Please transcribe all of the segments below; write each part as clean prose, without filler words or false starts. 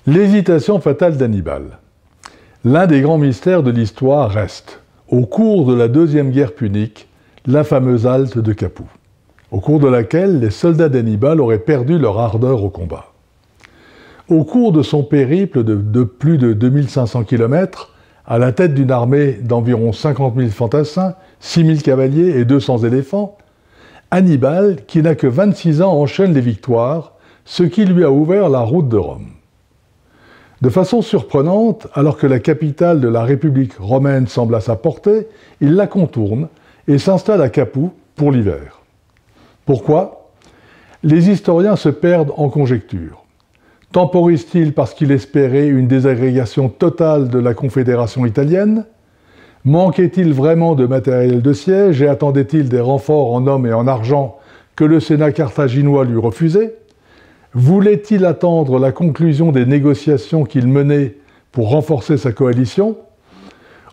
L'hésitation fatale d'Hannibal. L'un des grands mystères de l'histoire reste, au cours de la Deuxième Guerre punique, la fameuse halte de Capoue, au cours de laquelle les soldats d'Hannibal auraient perdu leur ardeur au combat. Au cours de son périple de plus de 2500 km, à la tête d'une armée d'environ 50 000 fantassins, 6 000 cavaliers et 200 éléphants, Hannibal, qui n'a que 26 ans, enchaîne les victoires, ce qui lui a ouvert la route de Rome. De façon surprenante, alors que la capitale de la République romaine semble à sa portée, il la contourne et s'installe à Capoue pour l'hiver. Pourquoi ? Les historiens se perdent en conjectures. Temporise-t-il parce qu'il espérait une désagrégation totale de la Confédération italienne ? Manquait-il vraiment de matériel de siège et attendait-il des renforts en hommes et en argent que le Sénat carthaginois lui refusait ? Voulait-il attendre la conclusion des négociations qu'il menait pour renforcer sa coalition ?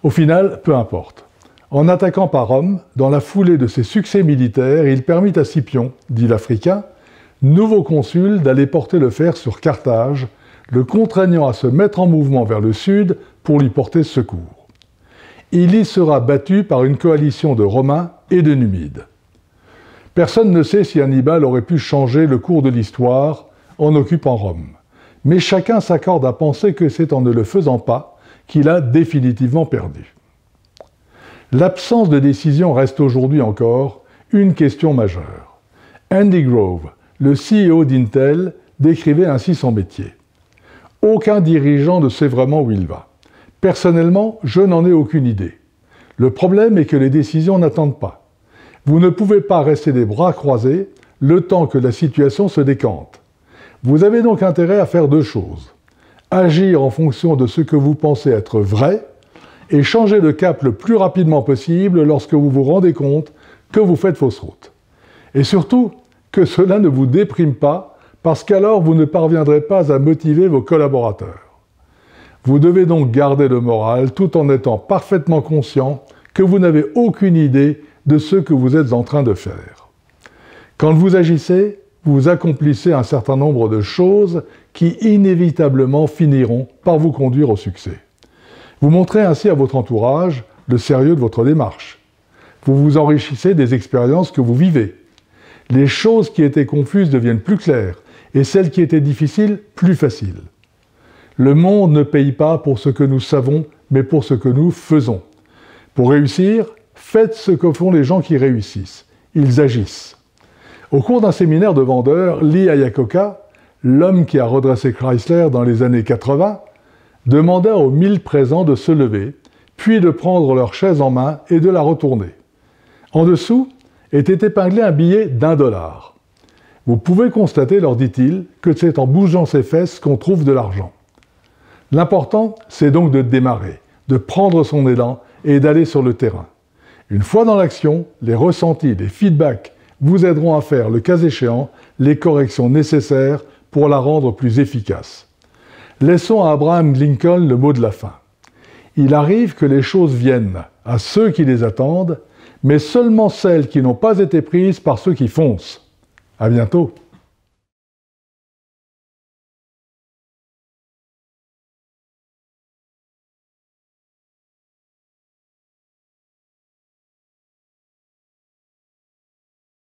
Au final, peu importe. En attaquant par Rome, dans la foulée de ses succès militaires, il permit à Scipion, dit l'Africain, nouveau consul, d'aller porter le fer sur Carthage, le contraignant à se mettre en mouvement vers le sud pour lui porter secours. Il y sera battu par une coalition de Romains et de Numides. Personne ne sait si Hannibal aurait pu changer le cours de l'histoire en occupant Rome. Mais chacun s'accorde à penser que c'est en ne le faisant pas qu'il a définitivement perdu. L'absence de décision reste aujourd'hui encore une question majeure. Andy Grove, le CEO d'Intel, décrivait ainsi son métier. « Aucun dirigeant ne sait vraiment où il va. Personnellement, je n'en ai aucune idée. Le problème est que les décisions n'attendent pas. Vous ne pouvez pas rester les bras croisés le temps que la situation se décante. Vous avez donc intérêt à faire deux choses. Agir en fonction de ce que vous pensez être vrai et changer de cap le plus rapidement possible lorsque vous vous rendez compte que vous faites fausse route. Et surtout, que cela ne vous déprime pas parce qu'alors vous ne parviendrez pas à motiver vos collaborateurs. Vous devez donc garder le moral tout en étant parfaitement conscient que vous n'avez aucune idée de ce que vous êtes en train de faire. Quand vous agissez, vous accomplissez un certain nombre de choses qui inévitablement finiront par vous conduire au succès. Vous montrez ainsi à votre entourage le sérieux de votre démarche. Vous vous enrichissez des expériences que vous vivez. Les choses qui étaient confuses deviennent plus claires et celles qui étaient difficiles, plus faciles. Le monde ne paye pas pour ce que nous savons, mais pour ce que nous faisons. Pour réussir, faites ce que font les gens qui réussissent. Ils agissent. Au cours d'un séminaire de vendeurs, Lee Iacocca, l'homme qui a redressé Chrysler dans les années 80, demanda aux 1000 présents de se lever, puis de prendre leur chaise en main et de la retourner. En dessous était épinglé un billet d'$1. Vous pouvez constater, leur dit-il, que c'est en bougeant ses fesses qu'on trouve de l'argent. L'important, c'est donc de démarrer, de prendre son élan et d'aller sur le terrain. Une fois dans l'action, les ressentis, les feedbacks vous aideront à faire, le cas échéant, les corrections nécessaires pour la rendre plus efficace. Laissons à Abraham Lincoln le mot de la fin. Il arrive que les choses viennent à ceux qui les attendent, mais seulement celles qui n'ont pas été prises par ceux qui foncent. À bientôt.